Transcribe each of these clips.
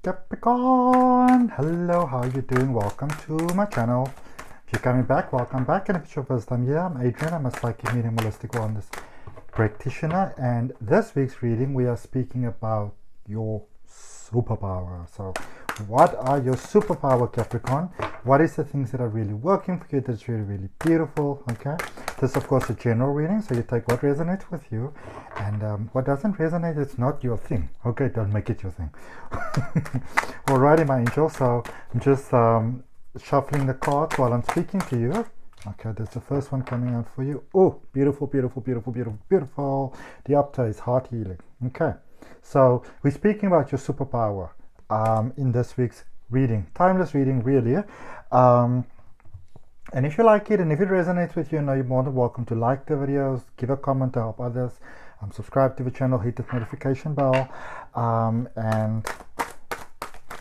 Capricorn, hello, how are you doing? Welcome to my channel. If you're coming back, welcome back, and if it's your first time here, I'm Adrian. I'm a psychic medium holistic wellness practitioner, and this week's reading we are speaking about your superpower. So what are your superpower, Capricorn? What is the things that are really working for you, that's really beautiful? Okay, this is of course a general reading, so you take what resonates with you, and what doesn't resonate, it's not your thing. Okay, don't make it your thing. Alrighty, my angel, so I'm just shuffling the cards while I'm speaking to you. Okay, that's the first one coming out for you. Oh, beautiful. The uptake is heart healing. Okay, so we're speaking about your superpower in this week's reading. Timeless reading, really. And if you like it and if it resonates with you, you're more than welcome to like the videos, give a comment to help others, subscribe to the channel, hit the notification bell, and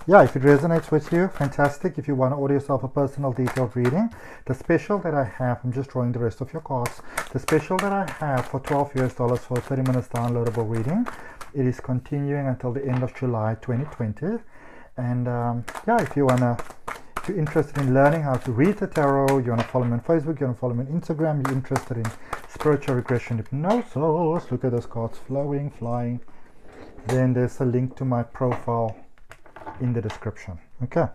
yeah, if it resonates with you, fantastic. If you want to order yourself a personal detailed reading, the special that I have, I'm just drawing the rest of your cards, the special that I have for $12 for a 30 minutes downloadable reading, it is continuing until the end of July 2020. And yeah, if you're interested in learning how to read the tarot, you want to follow me on Facebook, you want to follow me on Instagram, you're interested in spiritual regression hypnosis, look at those cards flowing, flying, then there's a link to my profile in the description. Okay,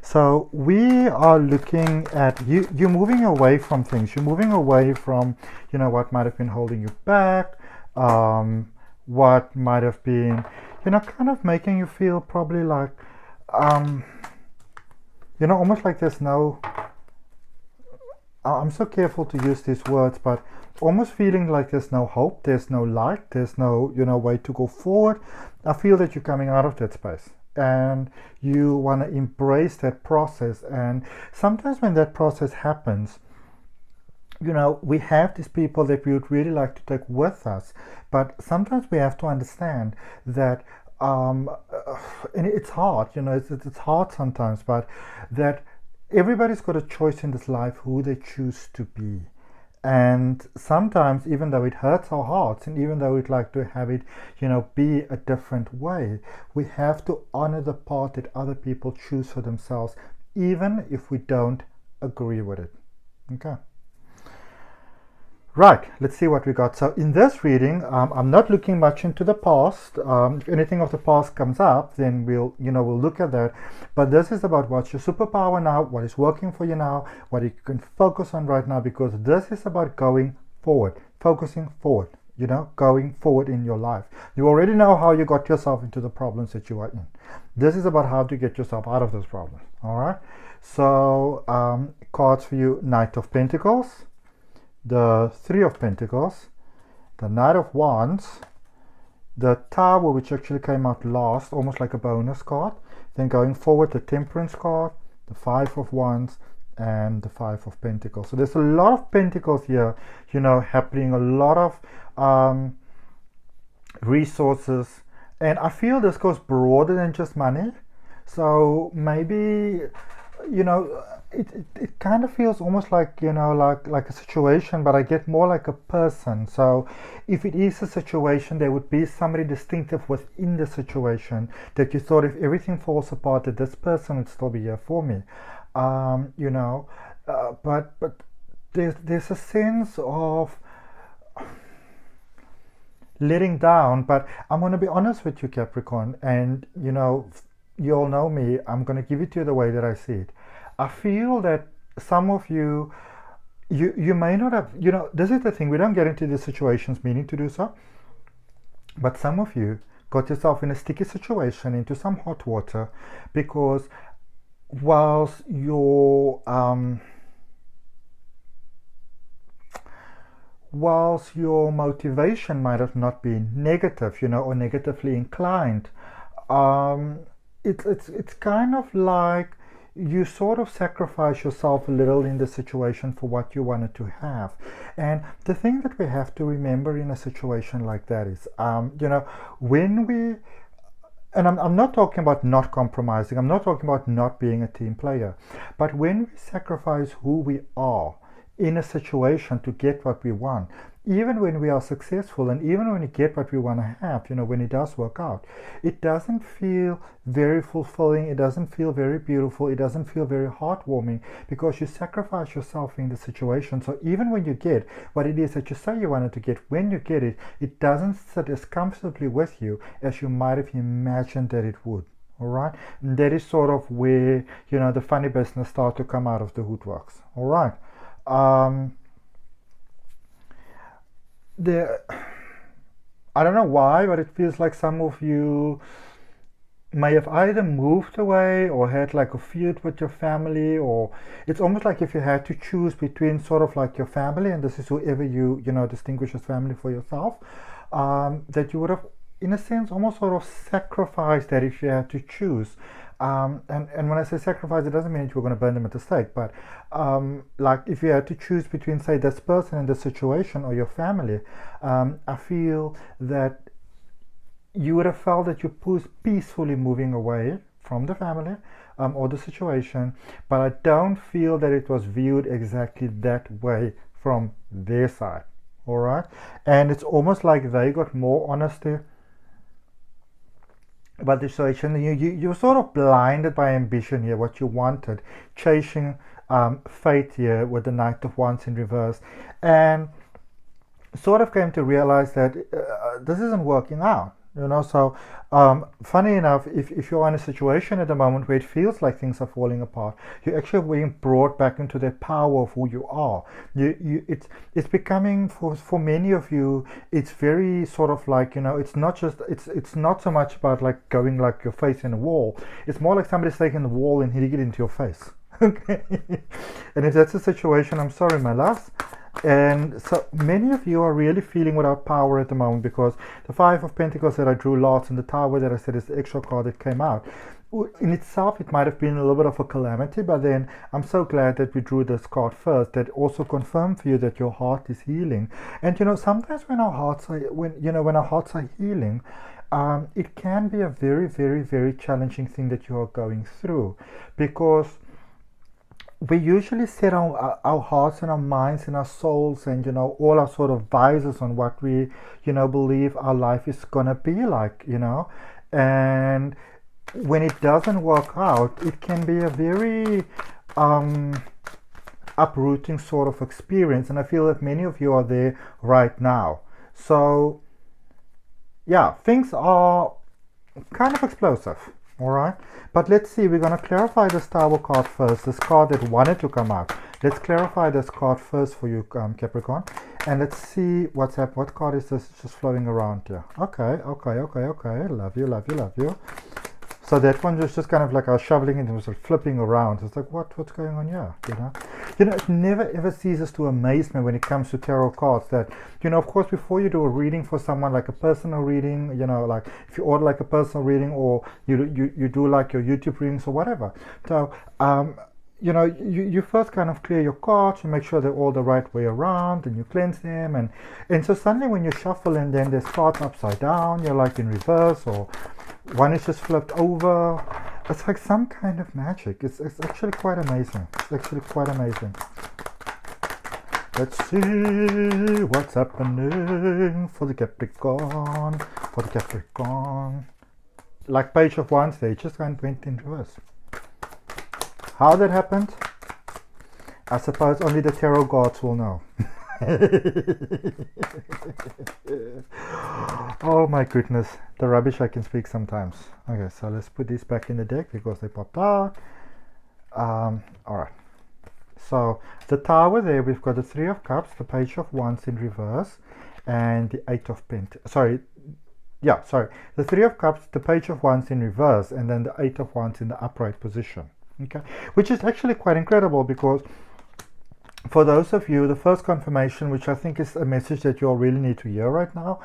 so we are looking at you're moving away from things, you're moving away from what might have been holding you back, what might have been kind of making you feel probably like almost like there's no, I'm so careful to use these words, but almost feeling like there's no hope, there's no light, there's no way to go forward. I feel that you're coming out of that space and you want to embrace that process. And sometimes when that process happens, we have these people that we would really like to take with us, but sometimes we have to understand that and it's hard, it's hard sometimes, but that everybody's got a choice in this life who they choose to be. And sometimes, even though it hurts our hearts, and even though we'd like to have it, be a different way, we have to honor the path that other people choose for themselves, even if we don't agree with it. Okay. Right, let's see what we got. So in this reading, I'm not looking much into the past. If anything of the past comes up, then we'll look at that. But this is about what's your superpower now, what is working for you now, what you can focus on right now, because this is about going forward, focusing forward, going forward in your life. You already know how you got yourself into the problems that you are in. This is about how to get yourself out of those problems. All right. So cards for you: Knight of Pentacles, the Three of Pentacles, the Knight of Wands, the Tower, which actually came out last, almost like a bonus card. Then going forward, the Temperance card, the Five of Wands, and the Five of Pentacles. So there's a lot of Pentacles here, happening, a lot of resources. And I feel this goes broader than just money. So maybe, it kind of feels almost like like a situation, but I get more like a person. So if it is a situation, there would be somebody distinctive within the situation that you thought, if everything falls apart, that this person would still be here for me. But there's a sense of letting down. But I'm going to be honest with you, Capricorn, and you all know me, I'm going to give it to you the way that I see it. I feel that some of you may not have, this is the thing, we don't get into these situations meaning to do so, but some of you got yourself in a sticky situation, into some hot water, because whilst your motivation might have not been negative, or negatively inclined, it's kind of like you sort of sacrifice yourself a little in the situation for what you wanted to have. And the thing that we have to remember in a situation like that is, when we, and I'm not talking about not compromising, I'm not talking about not being a team player, but when we sacrifice who we are in a situation to get what we want. Even when we are successful and even when we get what we want to have, you know, when it does work out, it doesn't feel very fulfilling, it doesn't feel very beautiful, it doesn't feel very heartwarming, because you sacrifice yourself in the situation. So even when you get what it is that you say you wanted to get, when you get it, it doesn't sit as comfortably with you as you might have imagined that it would. All right, and that is sort of where, you know, the funny business start to come out of the woodworks. All right. I don't know why, but it feels like some of you may have either moved away or had like a feud with your family, or it's almost like if you had to choose between sort of like your family, and this is whoever you know distinguish as family for yourself, that you would have in a sense almost sort of sacrificed that if you had to choose. And when I say sacrifice, it doesn't mean that you were going to burn them at the stake, but like if you had to choose between, say, this person and this situation or your family, I feel that you would have felt that you're peacefully moving away from the family or the situation, but I don't feel that it was viewed exactly that way from their side. All right, and it's almost like they got more honesty about the situation. You're sort of blinded by ambition here, what you wanted, chasing fate here with the Knight of Wands in reverse, and sort of came to realize that this isn't working out. You know, so funny enough, if you're in a situation at the moment where it feels like things are falling apart, you're actually being brought back into the power of who you are. It's becoming for many of you, it's very sort of like, you know, it's not so much about like going like your face in a wall. It's more like somebody's taking the wall and hitting it into your face. Okay, and if that's the situation, I'm sorry, my loves. And so many of you are really feeling without power at the moment, because the Five of Pentacles that I drew last and the Tower that I said is the extra card that came out, in itself it might have been a little bit of a calamity, but then I'm so glad that we drew this card first, that also confirmed for you that your heart is healing. And you know, sometimes when our hearts are healing, it can be a very, very, very challenging thing that you are going through, because we usually set our hearts and our minds and our souls and, you know, all our sort of visors on what we, you know, believe our life is gonna be like, you know, and when it doesn't work out, it can be a very uprooting sort of experience, and I feel that many of you are there right now. So yeah, things are kind of explosive. All right, but let's see, we're going to clarify this Tower card first, this card that wanted to come out. Let's clarify this card first for you, Capricorn, and let's see what's happening. What card is this? It's just flowing around here. Okay, love you. So that one was just kind of like I was shoveling and it was like flipping around. It's like, what's going on here? You know, it never ever ceases to amaze me when it comes to tarot cards that, you know, of course, before you do a reading for someone, like a personal reading, you know, like if you order like a personal reading, or you do like your YouTube readings or whatever. So, you know, you first kind of clear your cards, you make sure they're all the right way around, and you cleanse them, and so suddenly when you shuffle and then there's cards upside down, you're like in reverse, or one is just flipped over. It's like some kind of magic. It's actually quite amazing. Let's see what's happening for the Capricorn. Like Page of Wands, they just went in reverse. How that happened, I suppose only the tarot gods will know. Oh my goodness, the rubbish I can speak sometimes. Okay, so let's put these back in the deck because they popped out. Alright, so the Tower there, we've got the Three of Cups, the Page of Wands in reverse, and the Eight of Pentacles. The Three of Cups, the Page of Wands in reverse, and then the Eight of Wands in the upright position. Okay, which is actually quite incredible, because for those of you, the first confirmation, which I think is a message that you all really need to hear right now,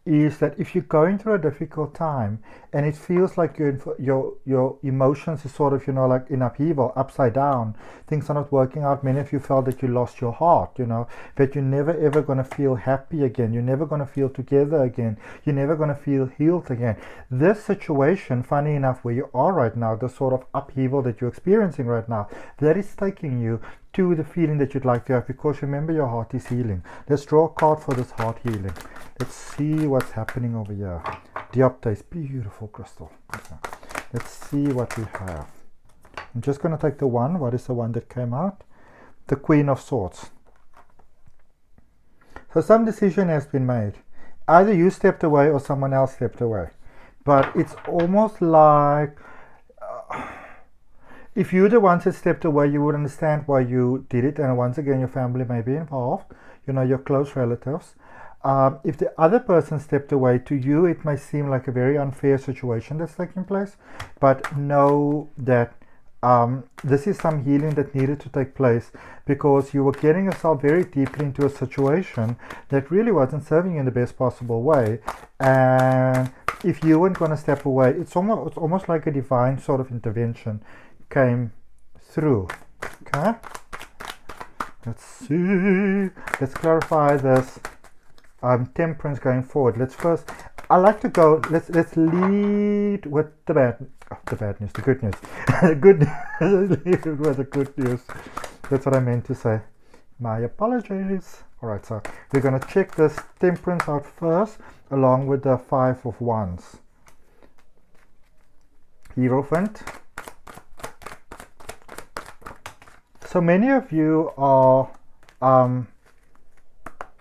is that if you're going through a difficult time and it feels like your emotions is sort of, you know, like in upheaval, upside down, things are not working out. Many of you felt that you lost your heart, you know, that you're never ever going to feel happy again, you're never going to feel together again, you're never going to feel healed again. This situation, funny enough, where you are right now, the sort of upheaval that you're experiencing right now, that is taking you to the feeling that you'd like to have, because remember, your heart is healing. Let's draw a card for this heart healing. Let's see what's happening over here. Dioptase, beautiful crystal. Okay. Let's see what we have. I'm just going to take the one. What is the one that came out? The Queen of Swords. So some decision has been made. Either you stepped away or someone else stepped away. But it's almost like if you're the ones that stepped away, you would understand why you did it. And once again, your family may be involved, you know, your close relatives. If the other person stepped away, to you, it may seem like a very unfair situation that's taking place. But know that this is some healing that needed to take place, because you were getting yourself very deeply into a situation that really wasn't serving you in the best possible way. And if you weren't going to step away, it's almost like a divine sort of intervention came through. Okay, let's see. Let's clarify this temperance going forward. Let's first, I like to go, let's lead with the bad news, the good news. The good news. Lead with the good news. That's what I meant to say. My apologies. Alright, so we're going to check this temperance out first, along with the 5 of Wands. Hierophant. So many of you are,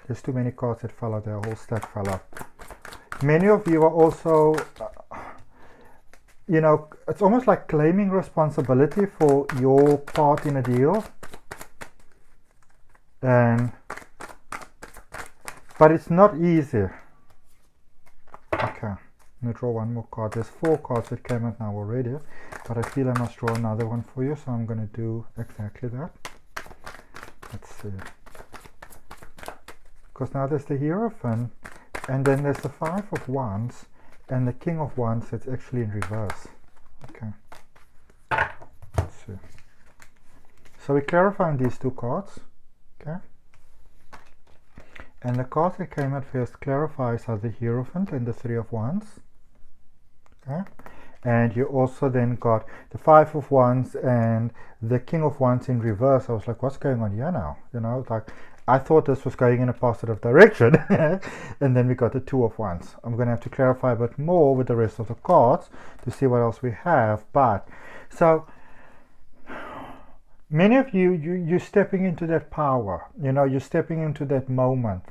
there's too many cards that fell out, their whole stack fell out. Many of you are also, you know, it's almost like claiming responsibility for your part in a deal. But it's not easy. Okay, I'm going to draw one more card. There's 4 cards that came out now already, but I feel I must draw another one for you, so I'm going to do exactly that. Let's see. Because now there's the Hierophant, and then there's the 5 of Wands, and the King of Wands that's actually in reverse. Okay. Let's see. So we're clarifying these 2 cards. Okay. And the cards that came out first clarifies are the Hierophant and the 3 of Wands. Okay. And you also then got the 5 of Wands and the King of Wands in reverse. I was like, what's going on here now? You know, like, I thought this was going in a positive direction. And then we got the 2 of Wands. I'm going to have to clarify a bit more with the rest of the cards to see what else we have. But, so, many of you're stepping into that power. You know, you're stepping into that moment.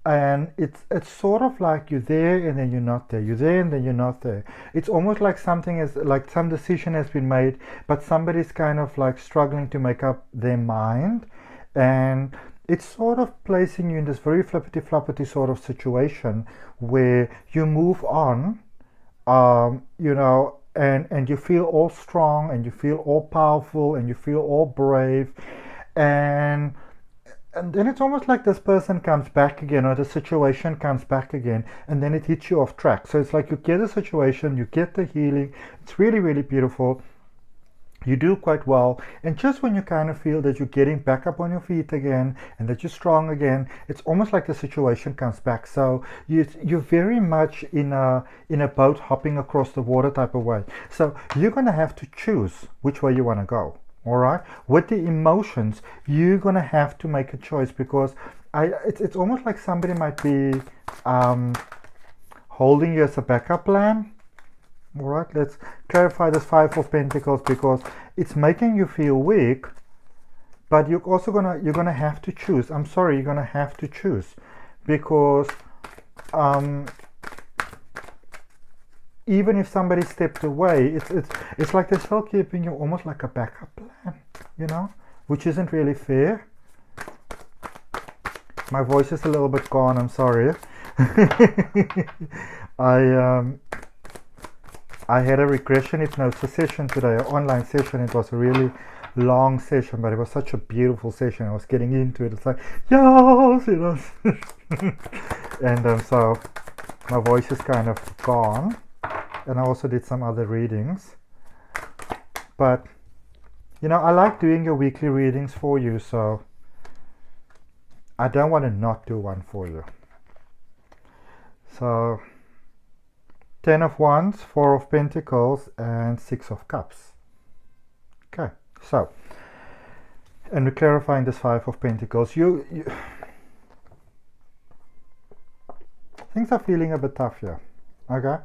And it's sort of like you're there and then you're not there. You're there and then you're not there. It's almost like something is, like some decision has been made, but somebody's kind of like struggling to make up their mind. And it's sort of placing you in this very flippity-floppity sort of situation where you move on, you know, and you feel all strong and you feel all powerful and you feel all brave. And then it's almost like this person comes back again, or the situation comes back again, and then it hits you off track. So it's like you get a situation, you get the healing. It's really, really beautiful. You do quite well, and just when you kind of feel that you're getting back up on your feet again and that you're strong again, it's almost like the situation comes back. So you're very much in a boat hopping across the water type of way. So you're going to have to choose which way you want to go. All right, with the emotions, you're going to have to make a choice, because it's almost like somebody might be holding you as a backup plan. All right, let's clarify this 5 of Pentacles, because it's making you feel weak, but you're also gonna have to choose. I'm sorry, you're gonna have to choose, because even if somebody stepped away, it's like they're still keeping you almost like a backup plan, you know, which isn't really fair. My voice is a little bit gone, I'm sorry. I had a regression hypnosis session today, an online session. It was a really long session, but it was such a beautiful session. I was getting into it. It's like, yes, you know. And so my voice is kind of gone. And I also did some other readings. But, you know, I like doing your weekly readings for you, so I don't want to not do one for you. So 10 of Wands, 4 of Pentacles, and 6 of Cups. Okay, so And we're clarifying this Five of Pentacles. Things are feeling a bit tough here. Okay?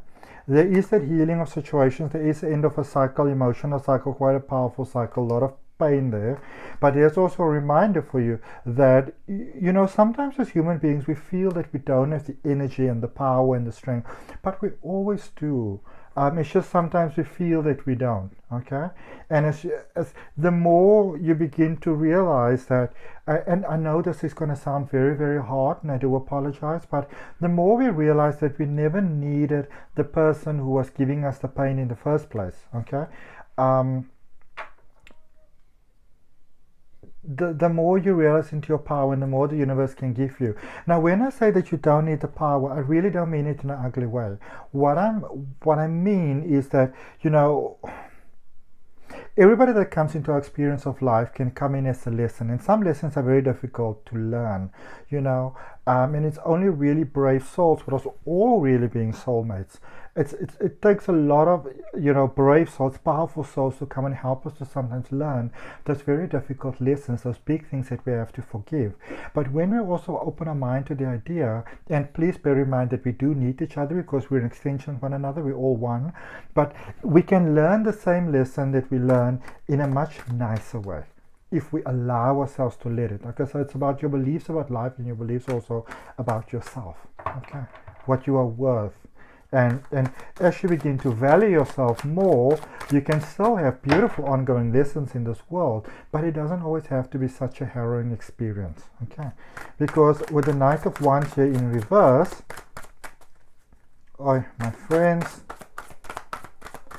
There is that healing of situations. There is the end of a cycle, emotional cycle, quite a powerful cycle, a lot of pain there. But there's also a reminder for you that, you know, sometimes as human beings we feel that we don't have the energy and the power and the strength, but we always do. It's just sometimes we feel that we don't, okay? And as the more you begin to realize that, and I know this is going to sound very, very hard, and I do apologize, but the more we realize that we never needed the person who was giving us the pain in the first place, okay? The more you realize into your power, and the more the universe can give you. Now, when I say that you don't need the power, I really don't mean it in an ugly way. What I mean is that, you know, everybody that comes into our experience of life can come in as a lesson, and some lessons are very difficult to learn, you know, and it's only really brave souls, but also all really being soulmates. It takes a lot of, you know, brave souls, powerful souls to come and help us to sometimes learn those very difficult lessons, those big things that we have to forgive. But when we also open our mind to the idea, and please bear in mind that we do need each other because we're an extension of one another, we're all one, but we can learn the same lesson that we learn in a much nicer way if we allow ourselves to let it. Okay, so it's about your beliefs about life and your beliefs also about yourself, okay, what you are worth. And as you begin to value yourself more, you can still have beautiful ongoing lessons in this world, but it doesn't always have to be such a harrowing experience, okay? Because with the Knight of Wands here in reverse, oh, my friends,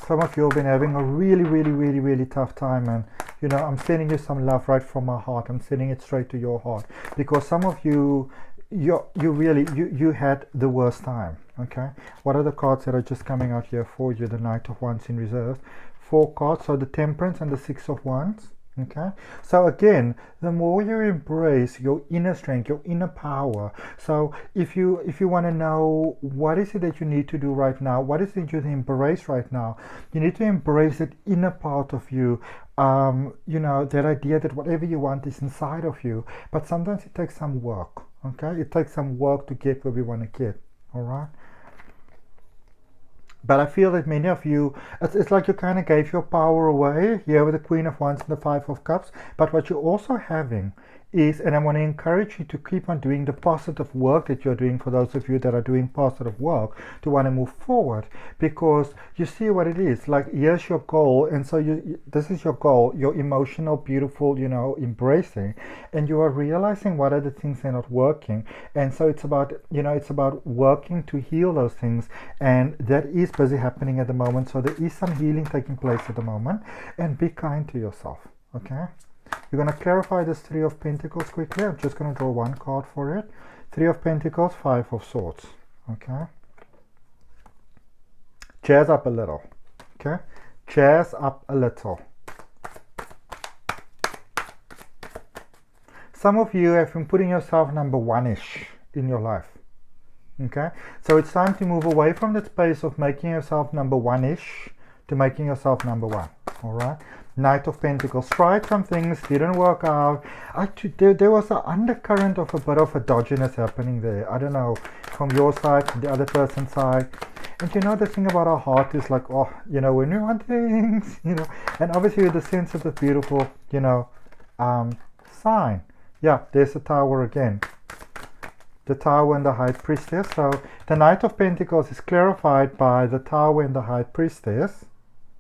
some of you have been having a really tough time, and you know, I'm sending you some love right from my heart. I'm sending it straight to your heart, because some of you had the worst time, okay? What are the cards that are just coming out here for you? The Knight of Wands in reserve, 4 cards, so the Temperance and the 6 of Wands, okay? So again, the more you embrace your inner strength, your inner power, so if you want to know what is it that you need to do right now, what is it you embrace right now, you need to embrace that inner part of you, you know, that idea that whatever you want is inside of you, but sometimes it takes some work. Okay, it takes some work to get where we want to get, all right? But I feel that many of you, it's like you kind of gave your power away here with the Queen of Wands and the 5 of Cups, but what you're also having is, and I want to encourage you to keep on doing the positive work that you're doing, for those of you that are doing positive work, to want to move forward, because you see what it is, like here's your goal, and so this is your goal, your emotional, beautiful, you know, embracing, and you are realizing what are the things that are not working, and so it's about, you know, it's about working to heal those things, and that is busy happening at the moment, so there is some healing taking place at the moment, and be kind to yourself, okay? We're going to clarify this 3 of Pentacles quickly. I'm just going to draw 1 card for it. 3 of Pentacles, 5 of Swords. Okay. Chairs up a little. Okay. Chairs up a little. Some of you have been putting yourself number 1-ish in your life. Okay. So it's time to move away from that space of making yourself number 1-ish to making yourself number 1. All right. Knight of Pentacles, tried some things, didn't work out. There was an undercurrent of a bit of a dodginess happening there. I don't know, from your side, from the other person's side. And you know, the thing about our heart is like, oh, you know, when we want things, you know, and obviously with the sensitive, beautiful, you know, sign. Yeah, there's the Tower again. The Tower and the High Priestess. So the Knight of Pentacles is clarified by the Tower and the High Priestess.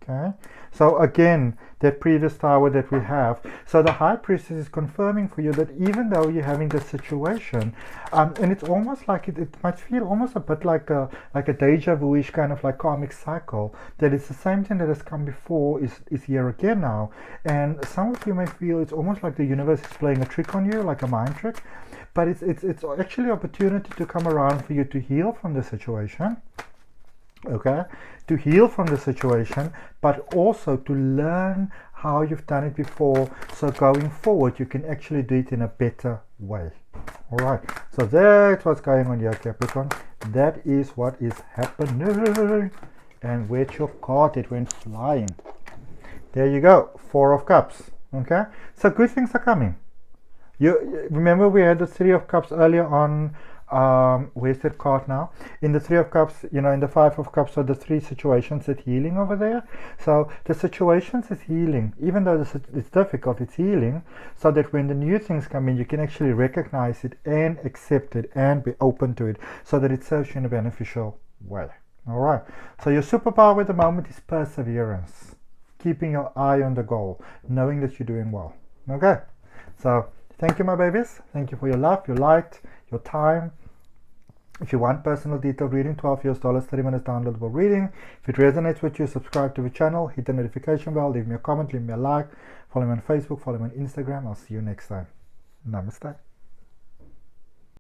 Okay, so again, that previous Tower that we have. So the High Priestess is confirming for you that even though you're having this situation, and it's almost like it might feel almost a bit like a deja vu-ish kind of like karmic cycle, that it's the same thing that has come before is here again now. And some of you may feel it's almost like the universe is playing a trick on you, like a mind trick, but it's actually an opportunity to come around for you to heal from the situation. Okay, to heal from the situation, but also to learn how you've done it before, so going forward you can actually do it in a better way. All right, so that's what's going on here, Capricorn. That is what is happening. And where's your card? It went flying. There you go, 4 of Cups. Okay, so good things are coming. You remember we had the Three of Cups earlier on. Where's that card now? In the Three of Cups, you know, in the Five of Cups, so the three situations that healing over there. So the situations is healing, even though it's difficult, it's healing, so that when the new things come in, you can actually recognize it and accept it and be open to it, so that it serves you in a beneficial way. All right. So your superpower at the moment is perseverance, keeping your eye on the goal, knowing that you're doing well. Okay. So thank you, my babies. Thank you for your love, your light, your time. If you want personal detailed reading, $12 30 minutes downloadable reading. If it resonates with you, subscribe to the channel, hit the notification bell, leave me a comment, leave me a like, follow me on Facebook, follow me on Instagram. I'll see you next time. Namaste.